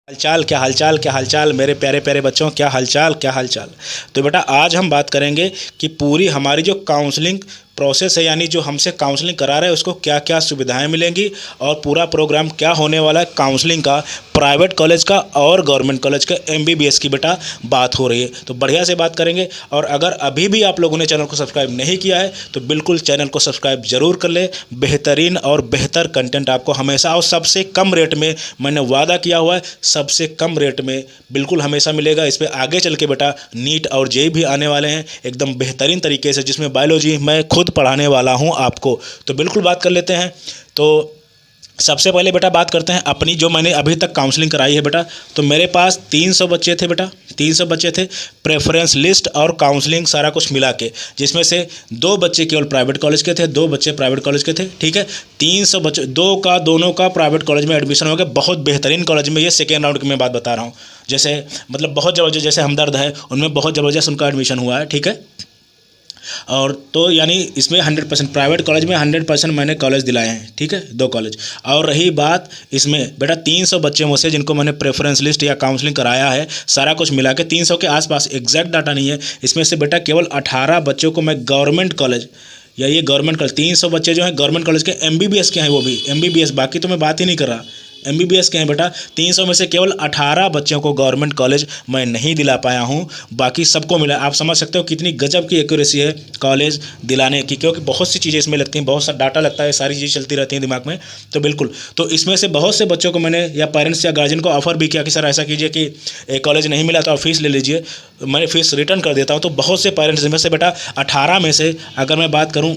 हालचाल क्या हालचाल क्या हालचाल मेरे प्यारे प्यारे बच्चों, क्या हालचाल क्या हालचाल। तो बेटा आज हम बात करेंगे कि पूरी हमारी जो काउंसलिंग प्रोसेस है, यानी जो हमसे काउंसलिंग करा रहे हैं उसको क्या क्या सुविधाएं मिलेंगी और पूरा प्रोग्राम क्या होने वाला है काउंसलिंग का, प्राइवेट कॉलेज का और गवर्नमेंट कॉलेज का एमबीबीएस की बेटा बात हो रही है। तो बढ़िया से बात करेंगे। और अगर अभी भी आप लोगों ने चैनल को सब्सक्राइब नहीं किया है तो बिल्कुल चैनल को सब्सक्राइब जरूर कर ले। बेहतरीन और बेहतर कंटेंट आपको हमेशा और सबसे कम रेट में, मैंने वादा किया हुआ है सबसे कम रेट में बिल्कुल हमेशा मिलेगा। इस पर आगे चल के बेटा नीट और जेईई भी आने वाले हैं एकदम बेहतरीन तरीके से, जिसमें बायोलॉजी मैं खुद पढ़ाने वाला हूं आपको। तो बिल्कुल बात कर लेते हैं। तो सबसे पहले बेटा बात करते हैं अपनी जो मैंने अभी तक काउंसलिंग कराई है बेटा। तो मेरे पास 300 बच्चे थे बेटा, 300 बच्चे थे। प्रेफरेंस लिस्ट और काउंसलिंग सारा कुछ मिला के, जिसमें से 2 बच्चे केवल प्राइवेट कॉलेज के थे, 2 बच्चे प्राइवेट कॉलेज के थे। ठीक है, 300 बच्चे, दोनों का प्राइवेट कॉलेज में एडमिशन हो गया, बहुत बेहतरीन कॉलेज में। ये सेकेंड राउंड की मैं बात बता रहा हूँ। जैसे मतलब बहुत ज़बरदस्त, जैसे हमदर्द है उनमें बहुत ज़बरदस्त उनका एडमिशन हुआ है। ठीक है, और तो यानी इसमें 100% प्राइवेट कॉलेज में 100% मैंने कॉलेज दिलाए हैं। ठीक है, 2 कॉलेज। और रही बात इसमें बेटा 300 बच्चे मुझसे जिनको मैंने प्रेफरेंस लिस्ट या काउंसलिंग कराया है, सारा कुछ मिला के 300 के आसपास, एग्जैक्ट डाटा नहीं है। इसमें से बेटा केवल 18 बच्चों को मैं गवर्नमेंट कॉलेज, या ये गवर्नमेंट कॉलेज 300 बच्चे जो हैं गवर्नमेंट कॉलेज के एमबीबीएस के हैं, वो भी एमबीबीएस, बाकी तो मैं बात ही नहीं कर रहा, एमबीबीएस के हैं बेटा। 300 में से केवल 18 बच्चों को गवर्नमेंट कॉलेज मैं नहीं दिला पाया हूं, बाकी सबको मिला। आप समझ सकते हो कितनी गजब की एक्यूरेसी है कॉलेज दिलाने की, क्योंकि बहुत सी चीज़ें इसमें लगती हैं, बहुत सा डाटा लगता है, सारी चीज़ें चलती रहती हैं दिमाग में। तो बिल्कुल, तो इसमें से बहुत से बच्चों को मैंने या पेरेंट्स या गार्जियन को ऑफर भी किया कि सर ऐसा कीजिए कि कॉलेज नहीं मिला तो आप फीस ले लीजिए, मैं फीस रिटर्न कर देता हूँ। तो बहुत से पेरेंट्स में से बेटा 18 में से अगर मैं बात करूँ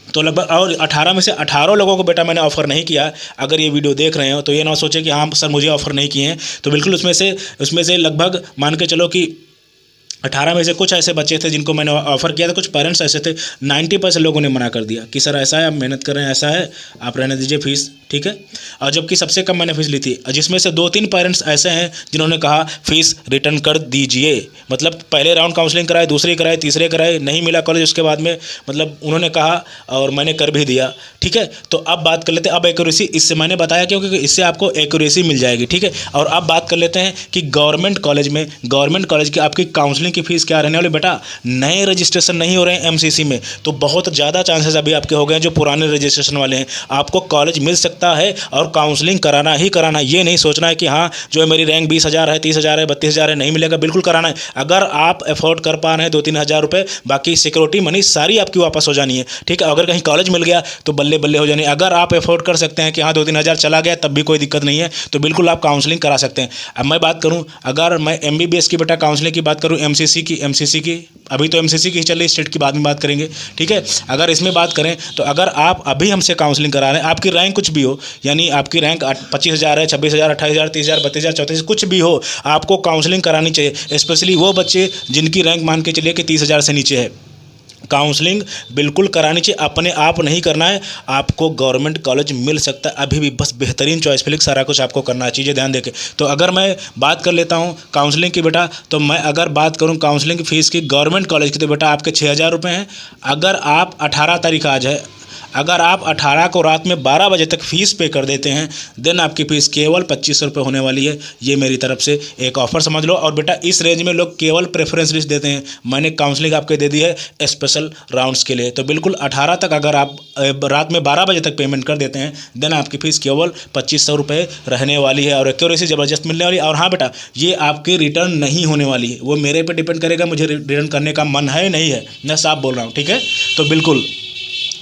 तो लगभग, और 18 में से 18 लोगों को बेटा मैंने ऑफ़र नहीं किया। अगर ये वीडियो देख रहे हो तो ये ना सोचे कि हाँ सर मुझे ऑफ़र नहीं किए हैं। तो बिल्कुल उसमें से लगभग मान के चलो कि 18 में से कुछ ऐसे बच्चे थे जिनको मैंने ऑफ़र किया था, कुछ पेरेंट्स ऐसे थे, 90% लोगों ने मना कर दिया कि सर ऐसा है, आप मेहनत कर रहे हैं, ऐसा है, आप रहने दीजिए फीस। ठीक है, और जबकि सबसे कम मैंने फीस ली थी, जिसमें से 2-3 पेरेंट्स ऐसे हैं जिन्होंने कहा फीस रिटर्न कर दीजिए। मतलब पहले राउंड काउंसलिंग कराए, दूसरे कराए, तीसरे कराए, नहीं मिला कॉलेज, उसके बाद में मतलब उन्होंने कहा और मैंने कर भी दिया। ठीक है, तो अब बात कर लेते हैं, अब एक्यूरेसी इससे मैंने बताया क्योंकि इससे आपको एक्यूरेसी मिल जाएगी। ठीक है, और अब बात कर लेते हैं कि गवर्नमेंट कॉलेज की आपकी काउंसलिंग की फीस क्या रहने वाली बेटा। नए रजिस्ट्रेशन नहीं हो रहे हैं एमसीसी में, तो बहुत ज़्यादा चांसेस अभी आपके हो गए हैं जो पुराने रजिस्ट्रेशन वाले हैं। आपको कॉलेज मिल सकता है और काउंसलिंग कराना ही कराना, ये नहीं सोचना है कि हाँ जो मेरी रैंक 20,000 है, 30,000 है, 32,000 है, नहीं मिलेगा, बिल्कुल कराना है। अगर आप अफोर्ड कर पा रहे हैं 2-3 हज़ार रुपये, बाकी सिक्योरिटी मनी सारी आपकी वापस हो जानी है। ठीक है, अगर कहीं कॉलेज मिल गया तो बल्ले बल्ले हो जानी है। अगर आप अफोर्ड कर सकते हैं कि हाँ 2-3 हज़ार चला गया तब भी कोई दिक्कत नहीं है, तो बिल्कुल आप काउंसलिंग करा सकते हैं। अब मैं बात करूँ, अगर मैं एमबीबीएस की बेटा काउंसलिंग की बात करूँ, एमसीसी की अभी तो एमसीसी की ही चल रही, स्टेट की बाद में बात करेंगे। ठीक है, अगर इसमें बात करें तो अगर आप अभी हमसे काउंसलिंग करा रहे हैं, आपकी रैंक कुछ भी हो, यानी आपकी रैंक 25,000 है, 26,000, 28,000, 30,000, 32,000, 34,000 कुछ भी हो, आपको काउंसलिंग करानी चाहिए। स्पेशली वो बच्चे जिनकी रैंक मान के चलिए कि 30,000 से नीचे है, काउंसलिंग बिल्कुल करानी चाहिए। अपने आप नहीं करना है, आपको गवर्नमेंट कॉलेज मिल सकता है अभी भी, बस बेहतरीन चॉइस फिलिंग सारा कुछ आपको करना चाहिए, ध्यान देके। तो अगर मैं बात कर लेता हूँ काउंसलिंग की बेटा, तो मैं अगर बात करूँ काउंसलिंग की फ़ीस की गवर्नमेंट कॉलेज की, तो बेटा आपके 6,000 रुपये हैं। अगर आप 18 तारीख आज है, अगर आप 18 को रात में 12 बजे तक फ़ीस पे कर देते हैं, देन आपकी फ़ीस केवल 2500 रुपये होने वाली है। ये मेरी तरफ से एक ऑफ़र समझ लो। और बेटा इस रेंज में लोग केवल प्रेफरेंस लिस्ट देते हैं, मैंने काउंसलिंग आपके दे दी है स्पेशल राउंड्स के लिए। तो बिल्कुल 18 तक अगर आप रात में 12 बजे तक पेमेंट कर देते हैं, देन आपकी फ़ीस केवल 2500 रुपये रहने वाली है और एक्यूरेसी ज़बरदस्त मिलने वाली है। और हाँ बेटा, ये आपकी रिटर्न नहीं होने वाली है, वो मेरे पे डिपेंड करेगा, मुझे रिटर्न करने का मन है नहीं है, मैं साफ बोल रहा हूँ। ठीक है, तो बिल्कुल,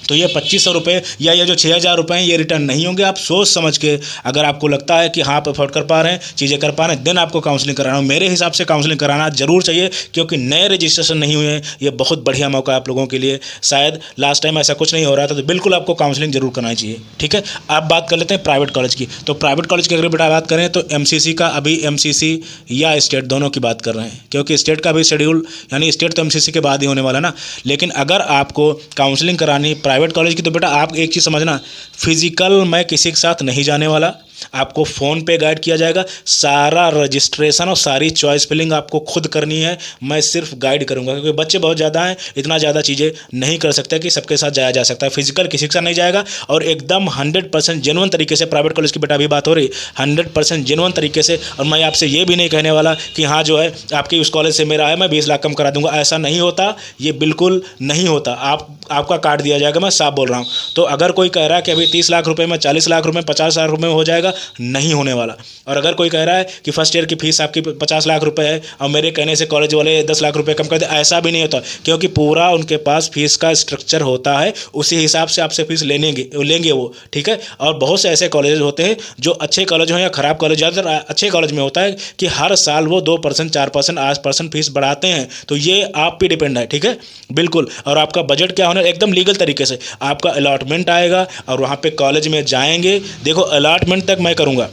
तो ये 2500 रुपये या ये जो 6,000 रुपये हैं ये रिटर्न नहीं होंगे। आप सोच समझ के, अगर आपको लगता है कि हाँ आप अफोर्ड कर पा रहे हैं, चीज़ें कर पा रहे हैं, देन आपको काउंसलिंग कराना हो। मेरे हिसाब से काउंसलिंग कराना जरूर चाहिए, क्योंकि नए रजिस्ट्रेशन नहीं हुए हैं, ये बहुत बढ़िया मौका है आप लोगों के लिए। शायद लास्ट टाइम ऐसा कुछ नहीं हो रहा था, तो बिल्कुल आपको काउंसलिंग जरूर करना चाहिए। ठीक है, आप बात कर लेते हैं प्राइवेट कॉलेज की। तो प्राइवेट कॉलेज की अगर बेटा बात करें तो एमसीसी का, अभी एमसीसी या स्टेट दोनों की बात कर रहे हैं, क्योंकि स्टेट का भी शेड्यूल, यानी स्टेट तो एमसीसी के बाद ही होने वाला ना। लेकिन अगर आपको काउंसलिंग करानी प्राइवेट कॉलेज की, तो बेटा आप एक चीज़ समझना, फिजिकल मैं किसी के साथ नहीं जाने वाला, आपको फ़ोन पे गाइड किया जाएगा, सारा रजिस्ट्रेशन और सारी चॉइस फिलिंग आपको खुद करनी है, मैं सिर्फ गाइड करूँगा, क्योंकि बच्चे बहुत ज़्यादा हैं, इतना ज़्यादा चीज़ें नहीं कर सकते कि सबके साथ जाया जा सकता है। फिजिकल किसी के साथ नहीं जाएगा, और एकदम 100% जेन्युइन तरीके से, प्राइवेट कॉलेज की बेटा अभी बात हो रही, 100% जेन्युइन तरीके से। और मैं आपसे ये भी नहीं कहने वाला कि हाँ जो है आपकी उस कॉलेज से मेरा है मैं 20 लाख कम करा दूंगा, ऐसा नहीं होता, ये बिल्कुल नहीं होता। आपका काट दिया जाएगा, मैं साफ बोल रहा हूँ। तो अगर कोई कह रहा है कि अभी 30 लाख रुपए में, 40 लाख रुपए में, 50 लाख रुपए में हो जाएगा, नहीं होने वाला। और अगर कोई कह रहा है कि फर्स्ट ईयर की फीस आपकी 50 लाख रुपए है और मेरे कहने से कॉलेज वाले 10 लाख रुपए कम कर दे, ऐसा भी नहीं होता, क्योंकि पूरा उनके पास फीस का स्ट्रक्चर होता है, उसी हिसाब से आपसे फीस लेंगे वो, ठीक है। और बहुत से ऐसे कॉलेज होते हैं जो अच्छे कॉलेज हो या खराब कॉलेज, ज़्यादातर अच्छे कॉलेज में होता है कि हर साल वो 2%, 4%, 8% फीस बढ़ाते हैं। तो ये आप पे डिपेंड है, ठीक है, बिल्कुल। और आपका बजट क्या होना है, एकदम लीगल तरीके से आपका अलॉटमेंट आएगा और वहाँ पे कॉलेज में जाएंगे। देखो अलॉटमेंट तक मैं करूँगा,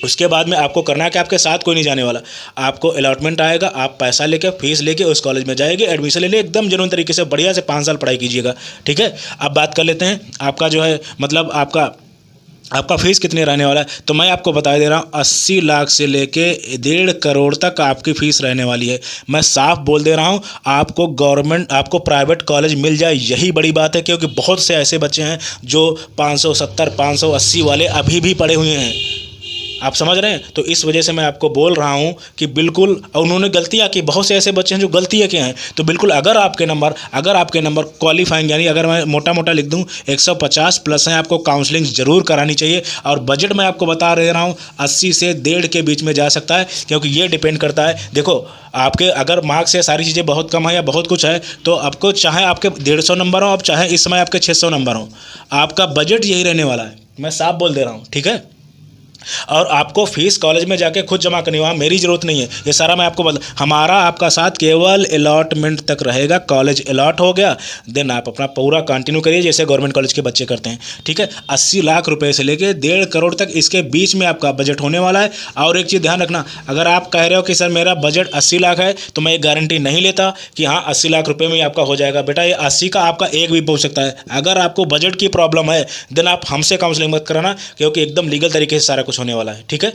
उसके बाद में आपको करना है कि आपके साथ कोई नहीं जाने वाला। आपको अलॉटमेंट आएगा, आप पैसा लेके, फीस लेके उस कॉलेज में जाएंगे, एडमिशन ले लिए, एकदम जेन्युइन तरीके से बढ़िया से 5 साल पढ़ाई कीजिएगा, ठीक है। अब बात कर लेते हैं आपका जो है मतलब आपका फीस कितने रहने वाला है। तो मैं आपको बता दे रहा हूँ 80 लाख से लेके 1.5 करोड़ तक आपकी फ़ीस रहने वाली है। मैं साफ बोल दे रहा हूँ, आपको प्राइवेट कॉलेज मिल जाए यही बड़ी बात है, क्योंकि बहुत से ऐसे बच्चे हैं जो 570, 580 वाले अभी भी पढ़े हुए हैं, आप समझ रहे हैं। तो इस वजह से मैं आपको बोल रहा हूं कि बिल्कुल, उन्होंने गलतियां की, बहुत से ऐसे बच्चे हैं जो गलतियां किए हैं। तो बिल्कुल अगर आपके नंबर क्वालिफाइंग, यानी अगर मैं मोटा मोटा लिख दूं 150 प्लस हैं, आपको काउंसलिंग ज़रूर करानी चाहिए। और बजट मैं आपको बता रहा हूं 80 से 1.5 के बीच में जा सकता है, क्योंकि ये डिपेंड करता है। देखो आपके अगर मार्क्स से सारी चीज़ें बहुत कम है या बहुत कुछ है, तो आपको चाहे आपके 150 नंबर हो, अब चाहे इस समय आपके 600 नंबर हो, आपका बजट यही रहने वाला है, मैं साफ बोल दे रहा हूँ, ठीक है। और आपको फीस कॉलेज में जाके खुद जमा करनी, वहाँ मेरी ज़रूरत नहीं है, ये सारा मैं आपको हमारा आपका साथ केवल अलॉटमेंट तक रहेगा। कॉलेज अलॉट हो गया, देन आप अपना पूरा कंटिन्यू करिए जैसे गवर्नमेंट कॉलेज के बच्चे करते हैं, ठीक है। 80 लाख रुपए से लेके 1.5 करोड़ तक इसके बीच में आपका बजट होने वाला है। और एक चीज़ ध्यान रखना, अगर आप कह रहे हो कि सर मेरा बजट 80 लाख है, तो मैं ये गारंटी नहीं लेता कि हाँ 80 लाख रुपये में ही आपका हो जाएगा। बेटा ये 80 का आपका एक भी पहुँच सकता है। अगर आपको बजट की प्रॉब्लम है, देन आप हमसे काउंसलिंग मत कराना, क्योंकि एकदम लीगल तरीके से सारा कुछ होने वाला है, ठीक है।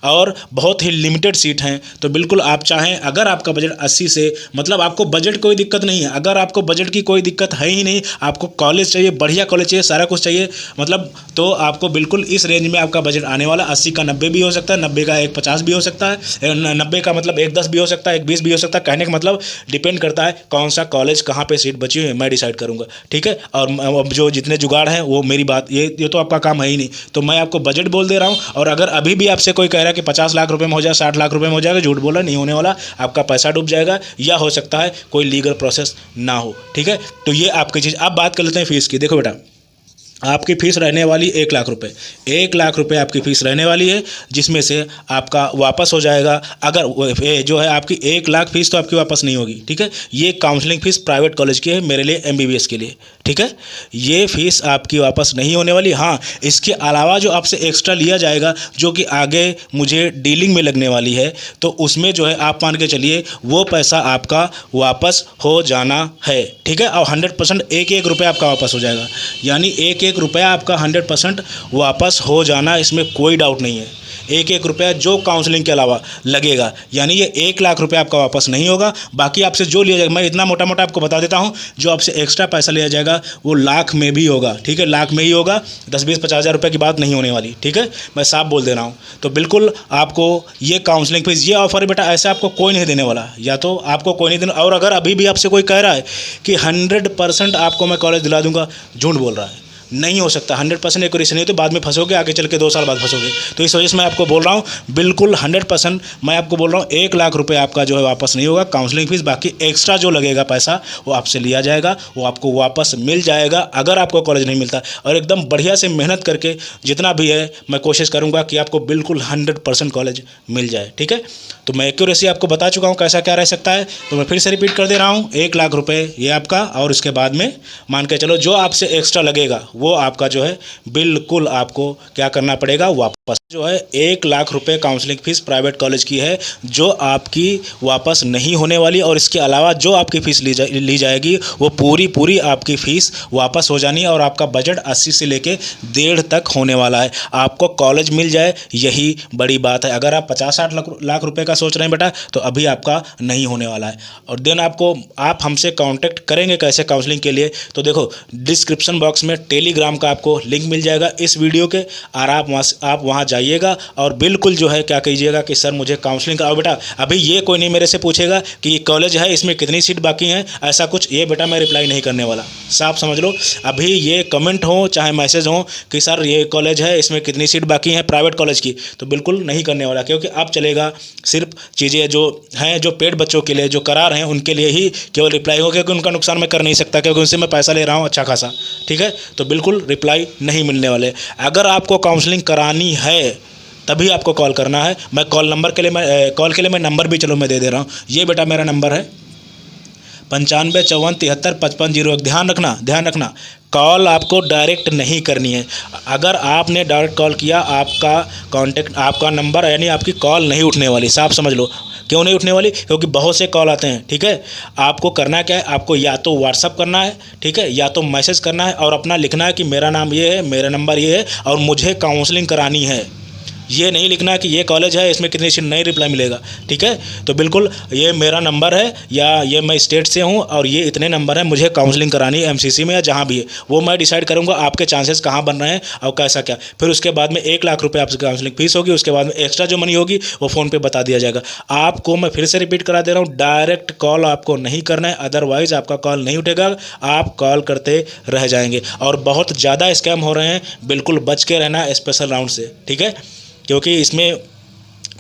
और बहुत ही लिमिटेड सीट हैं, तो बिल्कुल आप चाहें, अगर आपका बजट 80 से, मतलब आपको बजट कोई दिक्कत नहीं है, अगर आपको बजट की कोई दिक्कत है ही नहीं, आपको कॉलेज चाहिए, बढ़िया कॉलेज चाहिए, सारा कुछ चाहिए, मतलब तो आपको बिल्कुल इस रेंज में आपका बजट आने वाला। 80 का 90 भी हो सकता है, 90 का 150 भी हो सकता है, 90 का मतलब 110 भी हो सकता है, 120 भी हो सकता है। कहने का मतलब डिपेंड करता है कौन सा कॉलेज कहाँ पे सीट बची हुई है, मैं डिसाइड करूँगा, ठीक है। और जो जितने जुगाड़ हैं वो मेरी बात, ये तो आपका काम है ही नहीं, तो मैं आपको बजट बोल दे रहा हूँ। और अगर अभी भी आपसे कोई कह रहा है कि 50 लाख रुपए में हो जाए, 60 लाख रुपए में हो जाएगा, झूठ बोला, नहीं होने वाला, आपका पैसा डूब जाएगा, या हो सकता है कोई लीगल प्रोसेस ना हो, ठीक है। तो ये आपकी चीज़। अब बात कर लेते हैं फीस की। देखो बेटा, आपकी फ़ीस रहने वाली 1 लाख रुपए, 1 लाख रुपए आपकी फ़ीस रहने वाली है, जिसमें से आपका वापस हो जाएगा, अगर जो है आपकी 1 लाख फ़ीस तो आपकी वापस नहीं होगी, ठीक है। ये काउंसलिंग फ़ीस प्राइवेट कॉलेज की है, मेरे लिए MBBS के लिए, ठीक है। ये फ़ीस आपकी वापस नहीं होने वाली। हाँ, इसके अलावा जो आपसे एक्स्ट्रा लिया जाएगा, जो कि आगे मुझे डीलिंग में लगने वाली है, तो उसमें जो है आप मान के चलिए वो पैसा आपका वापस हो जाना है, ठीक है। और 100% एक रुपया आपका वापस हो जाएगा, यानी एक रुपया आपका 100% वापस हो जाना, इसमें कोई डाउट नहीं है। एक रुपया जो काउंसलिंग के अलावा लगेगा, यानी ये 1 लाख रुपया आपका वापस नहीं होगा। बाकी आपसे जो लिया जाएगा, मैं इतना मोटा मोटा आपको बता देता हूँ, जो आपसे एक्स्ट्रा पैसा लिया जाएगा वो लाख में भी होगा, ठीक है, लाख में ही होगा, 10, 20, 50 हज़ार रुपये की बात नहीं होने वाली, ठीक है, मैं साफ बोल दे रहा हूँ। तो बिल्कुल आपको ये काउंसलिंग फीस, ये ऑफर बेटा ऐसा आपको कोई नहीं देने वाला, या तो आपको कोई नहीं देना। और अगर अभी भी आपसे कोई कह रहा है कि 100% आपको मैं कॉलेज दिला दूंगा, झूठ बोल रहा है, नहीं हो सकता। 100% एक्यूरेसी नहीं, तो बाद में फंसोगे, आगे चल के 2 साल बाद फंसोगे। तो इस वजह से मैं आपको बोल रहा हूँ, बिल्कुल 100% मैं आपको बोल रहा हूँ, 1 लाख रुपए आपका जो है वापस नहीं होगा काउंसलिंग फीस। बाकी एक्स्ट्रा जो लगेगा पैसा वो आपसे लिया जाएगा, वो आपको वापस मिल जाएगा अगर आपको कॉलेज नहीं मिलता। और एकदम बढ़िया से मेहनत करके जितना भी है मैं कोशिश करूँगा कि आपको बिल्कुल 100% कॉलेज मिल जाए, ठीक है। तो मैं एक्यूरेसी आपको बता चुका हूँ कैसा क्या रह सकता है, तो मैं फिर से रिपीट कर दे रहा हूँ, 1 लाख रुपये ये आपका, और उसके बाद में मान के चलो जो आपसे एक्स्ट्रा लगेगा वो आपका जो है बिल्कुल आपको क्या करना पड़ेगा, वापस जो है 1 लाख रुपए काउंसलिंग फ़ीस प्राइवेट कॉलेज की है, जो आपकी वापस नहीं होने वाली। और इसके अलावा जो आपकी फ़ीस ली जाएगी वो पूरी आपकी फ़ीस वापस हो जानी है और आपका बजट 80 से लेके 1.5 तक होने वाला है। आपको कॉलेज मिल जाए यही बड़ी बात है। अगर आप 50-60 लाख रुपए का सोच रहे हैं बेटा, तो अभी आपका नहीं होने वाला है। और देन आप हमसे कांटेक्ट करेंगे कैसे काउंसलिंग के लिए, तो देखो डिस्क्रिप्शन बॉक्स में टेलीग्राम का आपको लिंक मिल जाएगा इस वीडियो के, और आप वहाँ जाइएगा और बिल्कुल जो है क्या कीजिएगा कि सर मुझे काउंसलिंग कराओ। बेटा अभी ये कोई नहीं मेरे से पूछेगा कि ये कॉलेज है इसमें कितनी सीट बाकी हैं, ऐसा कुछ ये बेटा मैं रिप्लाई नहीं करने वाला, साफ समझ लो। अभी ये कमेंट हो चाहे मैसेज हो कि सर ये कॉलेज है इसमें कितनी सीट बाकी हैं प्राइवेट कॉलेज की, तो बिल्कुल नहीं करने वाला, क्योंकि अब चलेगा सिर्फ चीज़ें जो हैं जो पेड बच्चों के लिए जो करा रहे हैं उनके लिए ही केवल रिप्लाई हो, क्योंकि उनका नुकसान मैं कर नहीं सकता, क्योंकि उनसे मैं पैसा ले रहा हूँ अच्छा खासा। ठीक है, तो बिल्कुल रिप्लाई नहीं मिलने वाले। अगर आपको काउंसलिंग करानी है तभी आपको कॉल करना है। मैं कॉल के लिए मैं नंबर भी चलो मैं दे रहा हूँ। ये बेटा मेरा नंबर है 9554735501। ध्यान रखना कॉल आपको डायरेक्ट नहीं करनी है। अगर आपने डायरेक्ट कॉल किया आपका नंबर यानी आपकी कॉल नहीं उठने वाली, साफ समझ लो। क्यों नहीं उठने वाली? क्योंकि बहुत से कॉल आते हैं। ठीक है, आपको करना क्या है, आपको या तो व्हाट्सअप करना है, ठीक है, या तो मैसेज करना है और अपना लिखना है कि मेरा नाम ये है, मेरा नंबर ये है और मुझे काउंसलिंग करानी है। ये नहीं लिखना कि ये कॉलेज है इसमें कितनी सीट, नहीं रिप्लाई मिलेगा। ठीक है, तो बिल्कुल ये मेरा नंबर है या ये मैं स्टेट से हूँ और ये इतने नंबर है, मुझे काउंसलिंग करानी है एमसीसी में या जहाँ भी है, वो मैं डिसाइड करूँगा आपके चांसेस कहाँ बन रहे हैं और कैसा क्या। फिर उसके बाद में 1 लाख रुपये आपकी काउंसलिंग फीस होगी, उसके बाद में एक्स्ट्रा जो मनी होगी वो फ़ोन पे बता दिया जाएगा। आपको मैं फिर से रिपीट करा दे रहा हूँ, डायरेक्ट कॉल आपको नहीं करना है, अदरवाइज़ आपका कॉल नहीं उठेगा, आप कॉल करते रह जाएंगे। और बहुत ज़्यादा स्कैम हो रहे हैं, बिल्कुल बच के रहना स्पेशल राउंड से। ठीक है, क्योंकि इसमें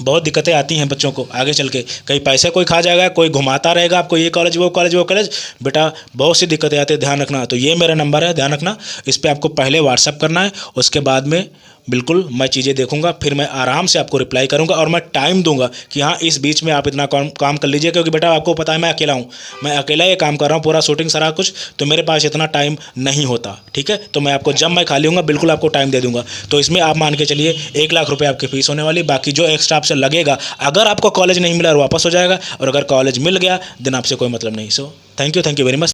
बहुत दिक्कतें आती हैं बच्चों को आगे चल के, कहीं पैसे कोई खा जाएगा, कोई घुमाता रहेगा आपको ये कॉलेज वो कॉलेज, बेटा बहुत सी दिक्कतें आती हैं, ध्यान रखना। तो ये मेरा नंबर है, ध्यान रखना, इस पर आपको पहले व्हाट्सअप करना है, उसके बाद में बिल्कुल मैं चीज़ें देखूंगा, फिर मैं आराम से आपको रिप्लाई करूंगा और मैं टाइम दूंगा कि हाँ इस बीच में आप इतना काम कर लीजिए, क्योंकि बेटा आपको पता है मैं अकेला हूँ, मैं अकेला ये काम कर रहा हूँ पूरा शूटिंग सारा कुछ, तो मेरे पास इतना टाइम नहीं होता। ठीक है, तो मैं आपको जब मैं खाली हूँगा बिल्कुल आपको टाइम दे दूँगा। तो इसमें आप मान के चलिए 1 लाख रुपये आपकी फ़ीस होने वाली, बाकी जो एक्स्ट्रा आपसे लगेगा, अगर आपको कॉलेज नहीं मिला वापस हो जाएगा, और अगर कॉलेज मिल गया देन आपसे कोई मतलब नहीं। So thank you very much.